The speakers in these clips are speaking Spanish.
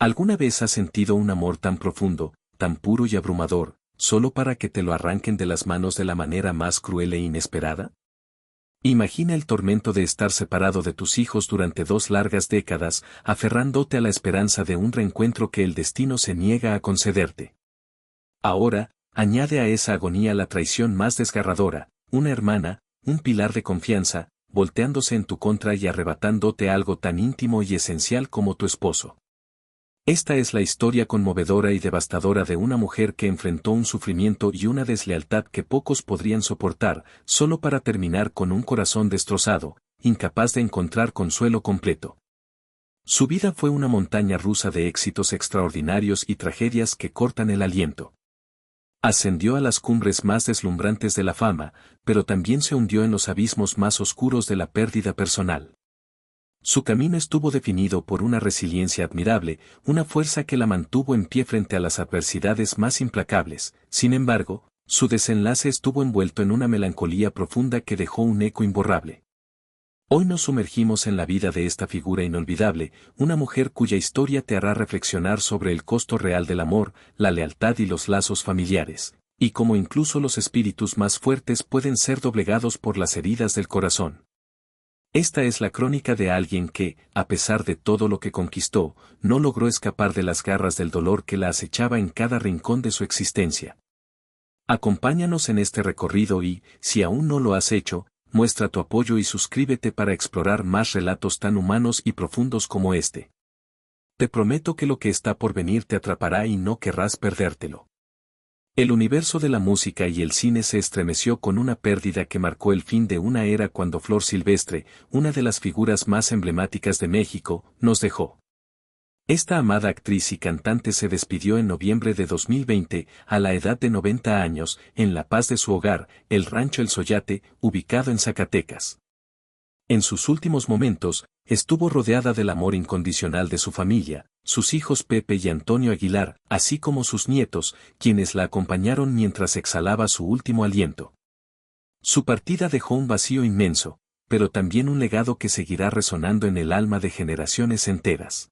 ¿Alguna vez has sentido un amor tan profundo, tan puro y abrumador, solo para que te lo arranquen de las manos de la manera más cruel e inesperada? Imagina el tormento de estar separado de tus hijos durante 2 largas décadas, aferrándote a la esperanza de un reencuentro que el destino se niega a concederte. Ahora, añade a esa agonía la traición más desgarradora, una hermana, un pilar de confianza, volteándose en tu contra y arrebatándote algo tan íntimo y esencial como tu esposo. Esta es la historia conmovedora y devastadora de una mujer que enfrentó un sufrimiento y una deslealtad que pocos podrían soportar, solo para terminar con un corazón destrozado, incapaz de encontrar consuelo completo. Su vida fue una montaña rusa de éxitos extraordinarios y tragedias que cortan el aliento. Ascendió a las cumbres más deslumbrantes de la fama, pero también se hundió en los abismos más oscuros de la pérdida personal. Su camino estuvo definido por una resiliencia admirable, una fuerza que la mantuvo en pie frente a las adversidades más implacables. Sin embargo, su desenlace estuvo envuelto en una melancolía profunda que dejó un eco imborrable. Hoy nos sumergimos en la vida de esta figura inolvidable, una mujer cuya historia te hará reflexionar sobre el costo real del amor, la lealtad y los lazos familiares, y cómo incluso los espíritus más fuertes pueden ser doblegados por las heridas del corazón. Esta es la crónica de alguien que, a pesar de todo lo que conquistó, no logró escapar de las garras del dolor que la acechaba en cada rincón de su existencia. Acompáñanos en este recorrido y, si aún no lo has hecho, muestra tu apoyo y suscríbete para explorar más relatos tan humanos y profundos como este. Te prometo que lo que está por venir te atrapará y no querrás perdértelo. El universo de la música y el cine se estremeció con una pérdida que marcó el fin de una era cuando Flor Silvestre, una de las figuras más emblemáticas de México, nos dejó. Esta amada actriz y cantante se despidió en noviembre de 2020, a la edad de 90 años, en la paz de su hogar, el Rancho El Soyate, ubicado en Zacatecas. En sus últimos momentos, estuvo rodeada del amor incondicional de su familia, sus hijos Pepe y Antonio Aguilar, así como sus nietos, quienes la acompañaron mientras exhalaba su último aliento. Su partida dejó un vacío inmenso, pero también un legado que seguirá resonando en el alma de generaciones enteras.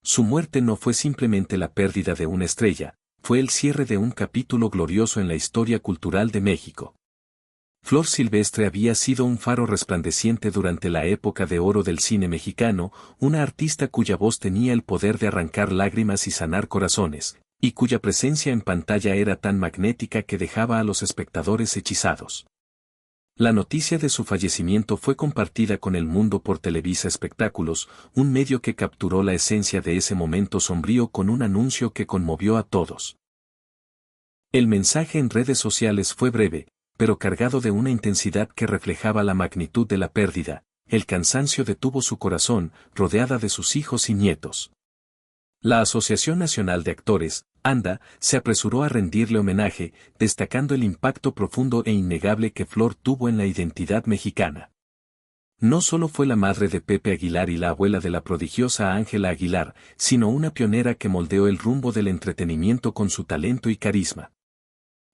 Su muerte no fue simplemente la pérdida de una estrella, fue el cierre de un capítulo glorioso en la historia cultural de México. Flor Silvestre había sido un faro resplandeciente durante la época de oro del cine mexicano, una artista cuya voz tenía el poder de arrancar lágrimas y sanar corazones, y cuya presencia en pantalla era tan magnética que dejaba a los espectadores hechizados. La noticia de su fallecimiento fue compartida con el mundo por Televisa Espectáculos, un medio que capturó la esencia de ese momento sombrío con un anuncio que conmovió a todos. El mensaje en redes sociales fue breve, pero cargado de una intensidad que reflejaba la magnitud de la pérdida. El cansancio detuvo su corazón, rodeada de sus hijos y nietos. La Asociación Nacional de Actores, ANDA, se apresuró a rendirle homenaje, destacando el impacto profundo e innegable que Flor tuvo en la identidad mexicana. No solo fue la madre de Pepe Aguilar y la abuela de la prodigiosa Ángela Aguilar, sino una pionera que moldeó el rumbo del entretenimiento con su talento y carisma.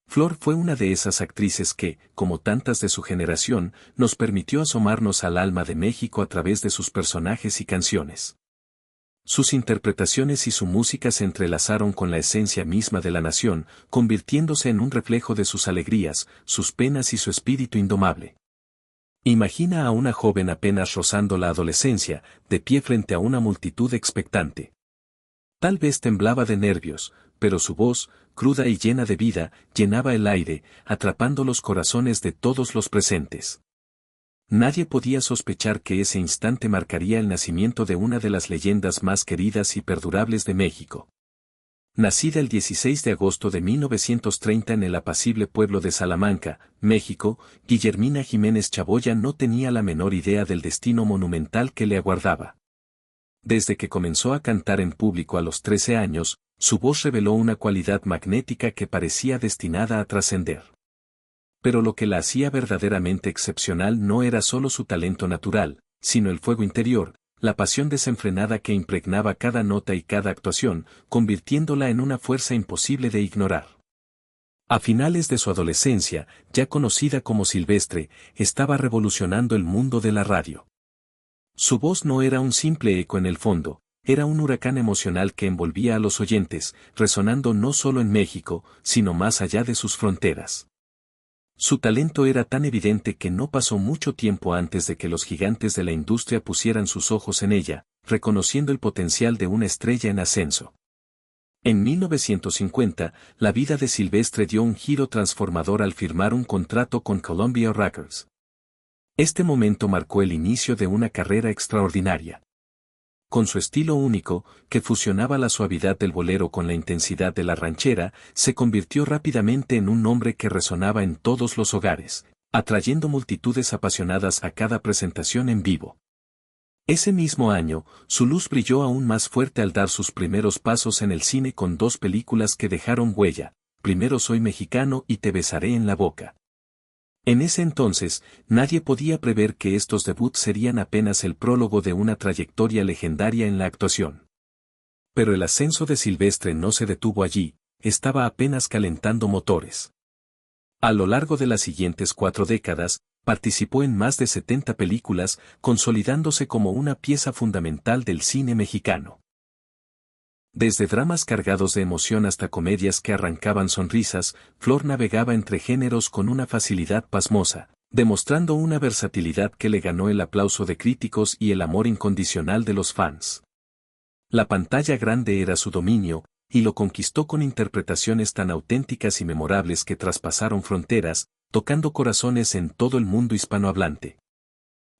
Flor fue una de esas actrices que, como tantas de su generación, nos permitió asomarnos al alma de México a través de sus personajes y canciones. Sus interpretaciones y su música se entrelazaron con la esencia misma de la nación, convirtiéndose en un reflejo de sus alegrías, sus penas y su espíritu indomable. Imagina a una joven apenas rozando la adolescencia, de pie frente a una multitud expectante. Tal vez temblaba de nervios, pero su voz, cruda y llena de vida, llenaba el aire, atrapando los corazones de todos los presentes. Nadie podía sospechar que ese instante marcaría el nacimiento de una de las leyendas más queridas y perdurables de México. Nacida el 16 de agosto de 1930 en el apacible pueblo de Salamanca, México, Guillermina Jiménez Chaboya no tenía la menor idea del destino monumental que le aguardaba. Desde que comenzó a cantar en público a los 13 años, su voz reveló una cualidad magnética que parecía destinada a trascender. Pero lo que la hacía verdaderamente excepcional no era solo su talento natural, sino el fuego interior, la pasión desenfrenada que impregnaba cada nota y cada actuación, convirtiéndola en una fuerza imposible de ignorar. A finales de su adolescencia, ya conocida como Silvestre, estaba revolucionando el mundo de la radio. Su voz no era un simple eco en el fondo, era un huracán emocional que envolvía a los oyentes, resonando no solo en México, sino más allá de sus fronteras. Su talento era tan evidente que no pasó mucho tiempo antes de que los gigantes de la industria pusieran sus ojos en ella, reconociendo el potencial de una estrella en ascenso. En 1950, la vida de Silvestre dio un giro transformador al firmar un contrato con Columbia Records. Este momento marcó el inicio de una carrera extraordinaria. Con su estilo único, que fusionaba la suavidad del bolero con la intensidad de la ranchera, se convirtió rápidamente en un nombre que resonaba en todos los hogares, atrayendo multitudes apasionadas a cada presentación en vivo. Ese mismo año, su luz brilló aún más fuerte al dar sus primeros pasos en el cine con dos películas que dejaron huella, Primero Soy Mexicano y Te Besaré en la Boca. En ese entonces, nadie podía prever que estos debuts serían apenas el prólogo de una trayectoria legendaria en la actuación. Pero el ascenso de Silvestre no se detuvo allí, estaba apenas calentando motores. A lo largo de las siguientes 4 décadas, participó en más de 70 películas, consolidándose como una pieza fundamental del cine mexicano. Desde dramas cargados de emoción hasta comedias que arrancaban sonrisas, Flor navegaba entre géneros con una facilidad pasmosa, demostrando una versatilidad que le ganó el aplauso de críticos y el amor incondicional de los fans. La pantalla grande era su dominio, y lo conquistó con interpretaciones tan auténticas y memorables que traspasaron fronteras, tocando corazones en todo el mundo hispanohablante.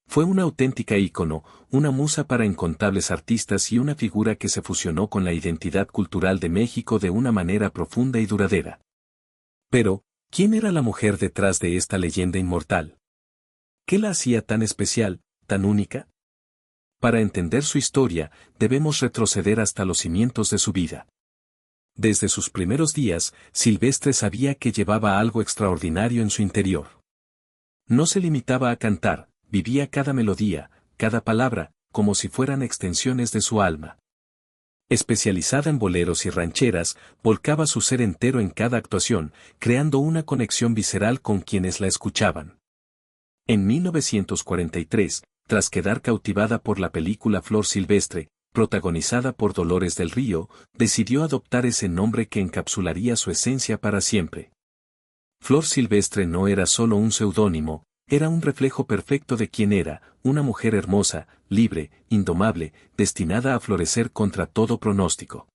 Fue una auténtica ícono, una musa para incontables artistas y una figura que se fusionó con la identidad cultural de México de una manera profunda y duradera. Pero, ¿quién era la mujer detrás de esta leyenda inmortal? ¿Qué la hacía tan especial, tan única? Para entender su historia, debemos retroceder hasta los cimientos de su vida. Desde sus primeros días, Silvestre sabía que llevaba algo extraordinario en su interior. No se limitaba a cantar, vivía cada melodía, cada palabra, como si fueran extensiones de su alma. Especializada en boleros y rancheras, volcaba su ser entero en cada actuación, creando una conexión visceral con quienes la escuchaban. En 1943, tras quedar cautivada por la película Flor Silvestre, protagonizada por Dolores del Río, decidió adoptar ese nombre que encapsularía su esencia para siempre. Flor Silvestre no era solo un seudónimo, era un reflejo perfecto de quien era, una mujer hermosa, libre, indomable, destinada a florecer contra todo pronóstico.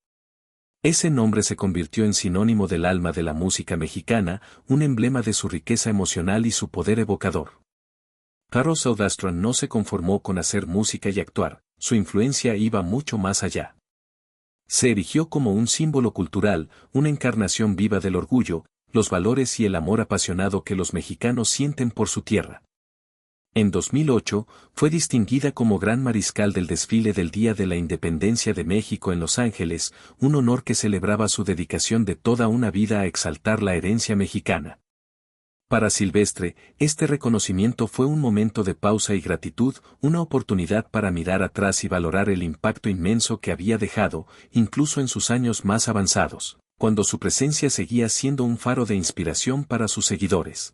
Ese nombre se convirtió en sinónimo del alma de la música mexicana, un emblema de su riqueza emocional y su poder evocador. Carlos Silvestre no se conformó con hacer música y actuar, su influencia iba mucho más allá. Se erigió como un símbolo cultural, una encarnación viva del orgullo, los valores y el amor apasionado que los mexicanos sienten por su tierra. En 2008, fue distinguida como Gran Mariscal del desfile del Día de la Independencia de México en Los Ángeles, un honor que celebraba su dedicación de toda una vida a exaltar la herencia mexicana. Para Silvestre, este reconocimiento fue un momento de pausa y gratitud, una oportunidad para mirar atrás y valorar el impacto inmenso que había dejado, incluso en sus años más avanzados, cuando su presencia seguía siendo un faro de inspiración para sus seguidores.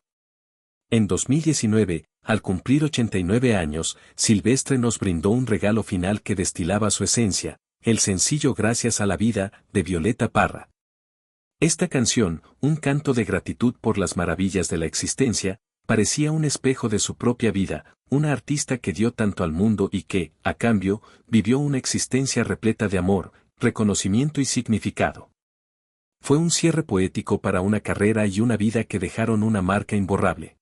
En 2019, al cumplir 89 años, Silvestre nos brindó un regalo final que destilaba su esencia, el sencillo Gracias a la vida, de Violeta Parra. Esta canción, un canto de gratitud por las maravillas de la existencia, parecía un espejo de su propia vida, una artista que dio tanto al mundo y que, a cambio, vivió una existencia repleta de amor, reconocimiento y significado. Fue un cierre poético para una carrera y una vida que dejaron una marca imborrable.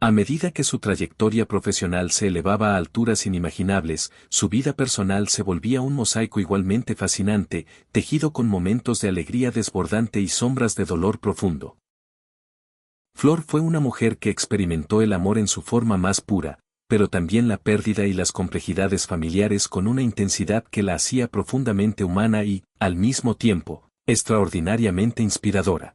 A medida que su trayectoria profesional se elevaba a alturas inimaginables, su vida personal se volvía un mosaico igualmente fascinante, tejido con momentos de alegría desbordante y sombras de dolor profundo. Flor fue una mujer que experimentó el amor en su forma más pura, pero también la pérdida y las complejidades familiares con una intensidad que la hacía profundamente humana y, al mismo tiempo, extraordinariamente inspiradora.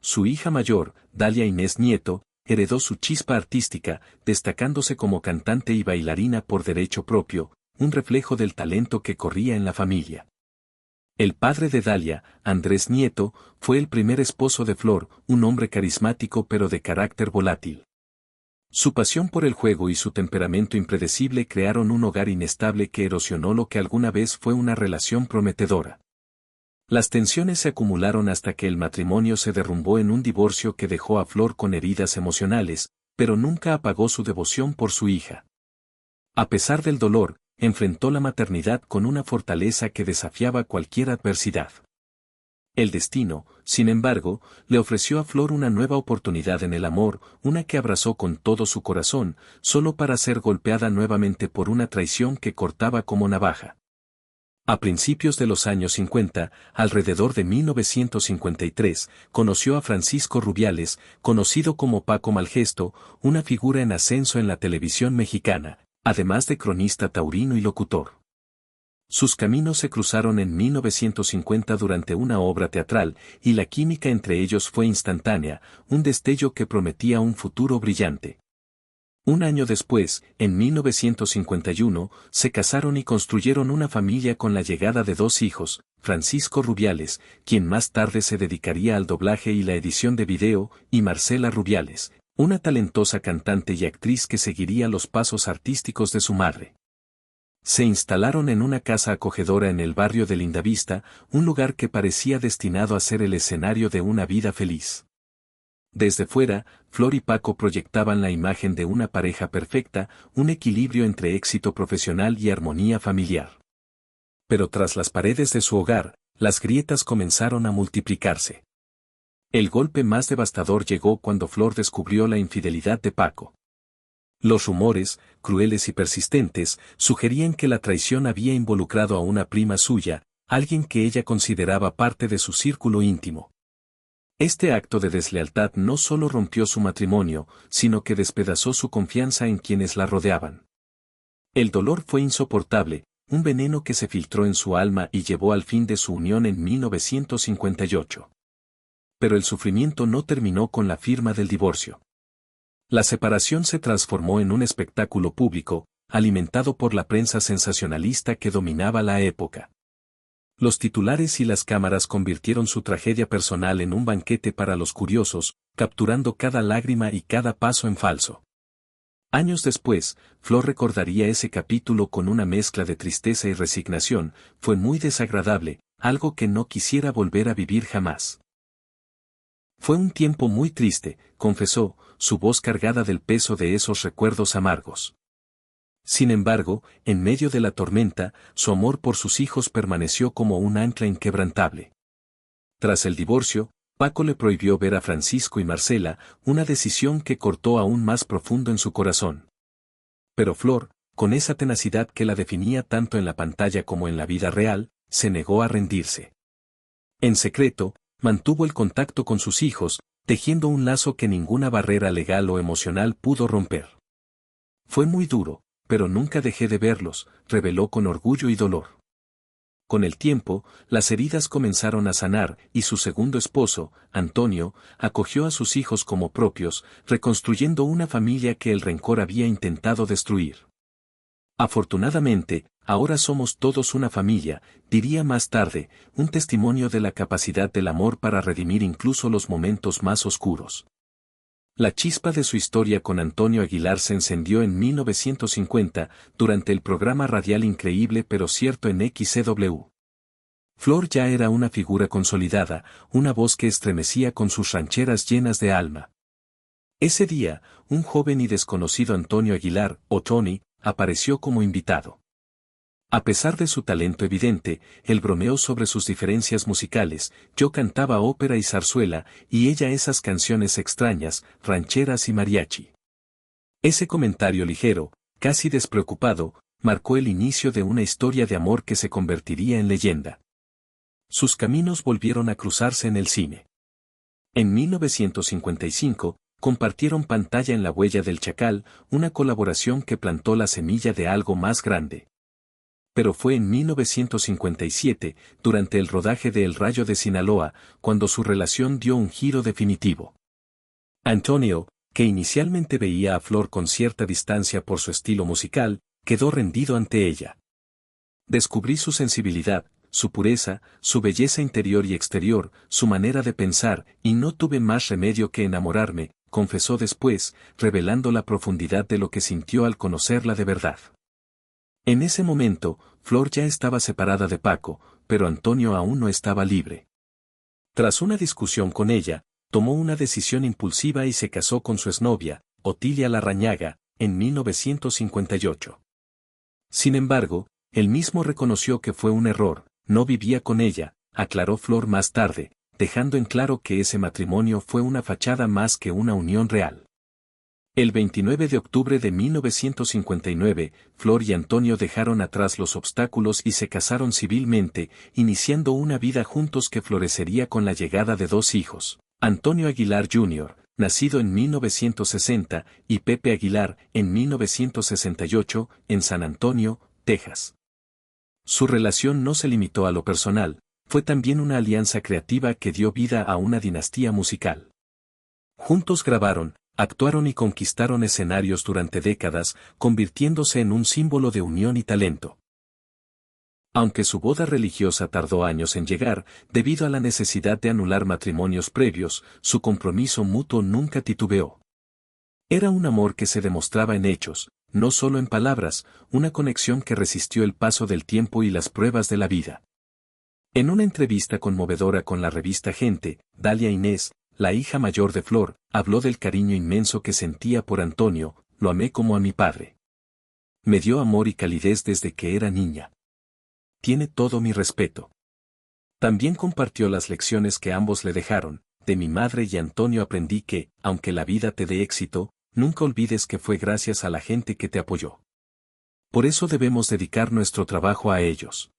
Su hija mayor, Dalia Inés Nieto, heredó su chispa artística, destacándose como cantante y bailarina por derecho propio, un reflejo del talento que corría en la familia. El padre de Dalia, Andrés Nieto, fue el primer esposo de Flor, un hombre carismático pero de carácter volátil. Su pasión por el juego y su temperamento impredecible crearon un hogar inestable que erosionó lo que alguna vez fue una relación prometedora. Las tensiones se acumularon hasta que el matrimonio se derrumbó en un divorcio que dejó a Flor con heridas emocionales, pero nunca apagó su devoción por su hija. A pesar del dolor, enfrentó la maternidad con una fortaleza que desafiaba cualquier adversidad. El destino, sin embargo, le ofreció a Flor una nueva oportunidad en el amor, una que abrazó con todo su corazón, solo para ser golpeada nuevamente por una traición que cortaba como navaja. A principios de los años 50, alrededor de 1953, conoció a Francisco Rubiales, conocido como Paco Malgesto, una figura en ascenso en la televisión mexicana, además de cronista taurino y locutor. Sus caminos se cruzaron en 1950 durante una obra teatral, y la química entre ellos fue instantánea, un destello que prometía un futuro brillante. Un año después, en 1951, se casaron y construyeron una familia con la llegada de dos hijos, Francisco Rubiales, quien más tarde se dedicaría al doblaje y la edición de video, y Marcela Rubiales, una talentosa cantante y actriz que seguiría los pasos artísticos de su madre. Se instalaron en una casa acogedora en el barrio de Lindavista, un lugar que parecía destinado a ser el escenario de una vida feliz. Desde fuera, Flor y Paco proyectaban la imagen de una pareja perfecta, un equilibrio entre éxito profesional y armonía familiar. Pero tras las paredes de su hogar, las grietas comenzaron a multiplicarse. El golpe más devastador llegó cuando Flor descubrió la infidelidad de Paco. Los rumores, crueles y persistentes, sugerían que la traición había involucrado a una prima suya, alguien que ella consideraba parte de su círculo íntimo. Este acto de deslealtad no solo rompió su matrimonio, sino que despedazó su confianza en quienes la rodeaban. El dolor fue insoportable, un veneno que se filtró en su alma y llevó al fin de su unión en 1958. Pero el sufrimiento no terminó con la firma del divorcio. La separación se transformó en un espectáculo público, alimentado por la prensa sensacionalista que dominaba la época. Los titulares y las cámaras convirtieron su tragedia personal en un banquete para los curiosos, capturando cada lágrima y cada paso en falso. Años después, Flor recordaría ese capítulo con una mezcla de tristeza y resignación. Fue muy desagradable, algo que no quisiera volver a vivir jamás. Fue un tiempo muy triste, confesó, su voz cargada del peso de esos recuerdos amargos. Sin embargo, en medio de la tormenta, su amor por sus hijos permaneció como un ancla inquebrantable. Tras el divorcio, Paco le prohibió ver a Francisco y Marcela, una decisión que cortó aún más profundo en su corazón. Pero Flor, con esa tenacidad que la definía tanto en la pantalla como en la vida real, se negó a rendirse. En secreto, mantuvo el contacto con sus hijos, tejiendo un lazo que ninguna barrera legal o emocional pudo romper. Fue muy duro, pero nunca dejé de verlos, reveló con orgullo y dolor. Con el tiempo, las heridas comenzaron a sanar, y su segundo esposo, Antonio, acogió a sus hijos como propios, reconstruyendo una familia que el rencor había intentado destruir. Afortunadamente, ahora somos todos una familia, diría más tarde, un testimonio de la capacidad del amor para redimir incluso los momentos más oscuros. La chispa de su historia con Antonio Aguilar se encendió en 1950, durante el programa radial Increíble pero Cierto en XCW. Flor ya era una figura consolidada, una voz que estremecía con sus rancheras llenas de alma. Ese día, un joven y desconocido Antonio Aguilar, o Tony, apareció como invitado. A pesar de su talento evidente, él bromeó sobre sus diferencias musicales. Yo cantaba ópera y zarzuela, y ella esas canciones extrañas, rancheras y mariachi. Ese comentario ligero, casi despreocupado, marcó el inicio de una historia de amor que se convertiría en leyenda. Sus caminos volvieron a cruzarse en el cine. En 1955, compartieron pantalla en La Huella del Chacal, una colaboración que plantó la semilla de algo más grande. Pero fue en 1957, durante el rodaje de El Rayo de Sinaloa, cuando su relación dio un giro definitivo. Antonio, que inicialmente veía a Flor con cierta distancia por su estilo musical, quedó rendido ante ella. Descubrí su sensibilidad, su pureza, su belleza interior y exterior, su manera de pensar, y no tuve más remedio que enamorarme, confesó después, revelando la profundidad de lo que sintió al conocerla de verdad. En ese momento, Flor ya estaba separada de Paco, pero Antonio aún no estaba libre. Tras una discusión con ella, tomó una decisión impulsiva y se casó con su exnovia, Otilia Larrañaga, en 1958. Sin embargo, él mismo reconoció que fue un error, no vivía con ella, aclaró Flor más tarde, dejando en claro que ese matrimonio fue una fachada más que una unión real. El 29 de octubre de 1959, Flor y Antonio dejaron atrás los obstáculos y se casaron civilmente, iniciando una vida juntos que florecería con la llegada de dos hijos, Antonio Aguilar Jr., nacido en 1960, y Pepe Aguilar, en 1968, en San Antonio, Texas. Su relación no se limitó a lo personal, fue también una alianza creativa que dio vida a una dinastía musical. Juntos grabaron, actuaron y conquistaron escenarios durante décadas, convirtiéndose en un símbolo de unión y talento. Aunque su boda religiosa tardó años en llegar, debido a la necesidad de anular matrimonios previos, su compromiso mutuo nunca titubeó. Era un amor que se demostraba en hechos, no solo en palabras, una conexión que resistió el paso del tiempo y las pruebas de la vida. En una entrevista conmovedora con la revista Gente, Dalia Inés, la hija mayor de Flor, habló del cariño inmenso que sentía por Antonio, lo amé como a mi padre. Me dio amor y calidez desde que era niña. Tiene todo mi respeto. También compartió las lecciones que ambos le dejaron, de mi madre y Antonio aprendí que, aunque la vida te dé éxito, nunca olvides que fue gracias a la gente que te apoyó. Por eso debemos dedicar nuestro trabajo a ellos.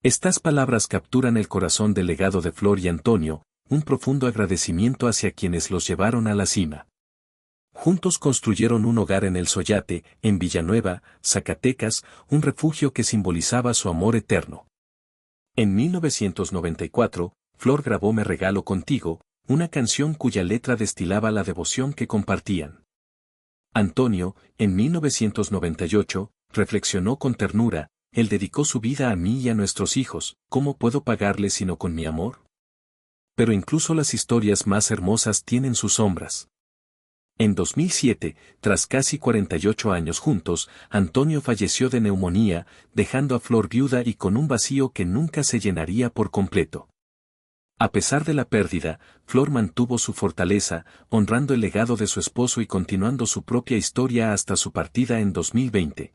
Estas palabras capturan el corazón del legado de Flor y Antonio, un profundo agradecimiento hacia quienes los llevaron a la cima. Juntos construyeron un hogar en El Soyate, en Villanueva, Zacatecas, un refugio que simbolizaba su amor eterno. En 1994, Flor grabó Me Regalo Contigo, una canción cuya letra destilaba la devoción que compartían. Antonio, en 1998, reflexionó con ternura, él dedicó su vida a mí y a nuestros hijos, ¿cómo puedo pagarle sino con mi amor? Pero incluso las historias más hermosas tienen sus sombras. En 2007, tras casi 48 años juntos, Antonio falleció de neumonía, dejando a Flor viuda y con un vacío que nunca se llenaría por completo. A pesar de la pérdida, Flor mantuvo su fortaleza, honrando el legado de su esposo y continuando su propia historia hasta su partida en 2020.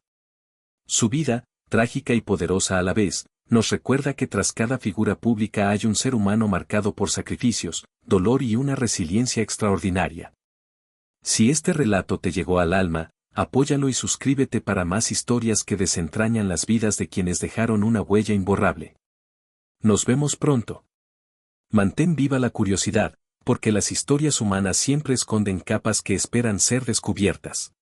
Su vida, trágica y poderosa a la vez, nos recuerda que tras cada figura pública hay un ser humano marcado por sacrificios, dolor y una resiliencia extraordinaria. Si este relato te llegó al alma, apóyalo y suscríbete para más historias que desentrañan las vidas de quienes dejaron una huella imborrable. Nos vemos pronto. Mantén viva la curiosidad, porque las historias humanas siempre esconden capas que esperan ser descubiertas.